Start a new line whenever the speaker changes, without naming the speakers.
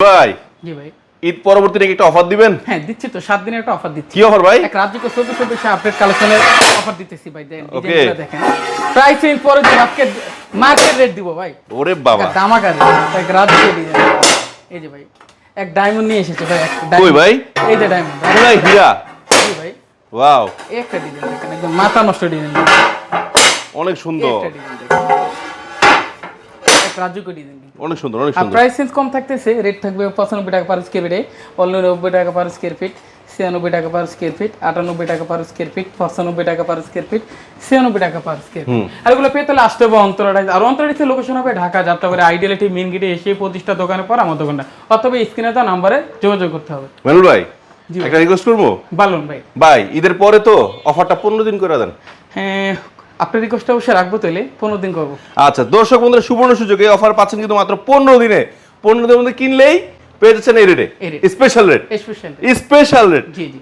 ভাই
জি ভাই
ঈদ পরবর্তী নাকি একটা অফার দিবেন?
হ্যাঁ দিচ্ছি তো 7 দিনের একটা অফার দিচ্ছি।
কি অফার ভাই?
এক রাজ্যকে 24 আপডেট কালেকশনের অফার দিতেছি ভাই। দেন
ওকে।
ডিজাইনগুলো দেখেন, প্রাইস চেঞ্জ পরে দিন, আজকে মার্কেট রেট দিব ভাই।
ওরে বাবা,
একটা ধামাকা রেট, এক রাজ্যকে ডিজাইন। এই যে ভাই এক ডায়মন্ড নিয়ে এসেছে ভাই, এক
কই
ডায়মন্ড।
ভাই?
এই যে ডায়মন্ড
পুরাই হীরা।
জি ভাই,
ওয়াও,
এই একটা ডিজাইন দেখেন, একদম মাথা নষ্ট ডিজাইন।
অনেক সুন্দর,
একটা ডিজাইন দেখেন, এক রাজ্যকে ডিজাইন।
অনেক সুন্দর, অনেক
আর
সুন্দর।
প্রাইস চেঞ্জ কম থাকতেছে, রেট থাকবে 95 টাকা পার স্কয়ার ফিটে, 90 টাকা পার স্কয়ার ফিট, 96 টাকা পার স্কয়ার ফিট, 98 টাকা পার স্কয়ার ফিট, 95 টাকা পার স্কয়ার ফিট, 96 টাকা পার স্কয়ার ফিট। আর এগুলো পেতে হলে আসতে হবে অন্তরাডাইজ। আর অন্তরাডাইজের লোকেশন হবে ঢাকা যাত্রাবাড়ি আইডিয়ালিটি মেইন গেটে এসে 25টা দোকানের পর আমার দোকানটা, অথবা স্ক্রিনে দেওয়া নাম্বারে যোগাযোগ করতে হবে।
মেনুল ভাই,
জি ভাই।
একটা রিকোয়েস্ট করবো
বলুন ভাই।
ভাই, ঈদের পরে তো অফারটা 15 দিন করে দেন।
হ্যাঁ, আপনার রিকোয়েস্টটা অবশ্যই রাখবো, তাহলে 15 দিন করবো।
আচ্ছা, দর্শক বন্ধুরা, সুবর্ণ সুযোগ, এই অফার পাচ্ছেন কিন্তু মাত্র 15 দিনে। 15 দিনের মধ্যে কিনলেই পেয়ে যাচ্ছেন এই রেটে,
এই rate.
Special rate,
special.
Special rate.
জি জি।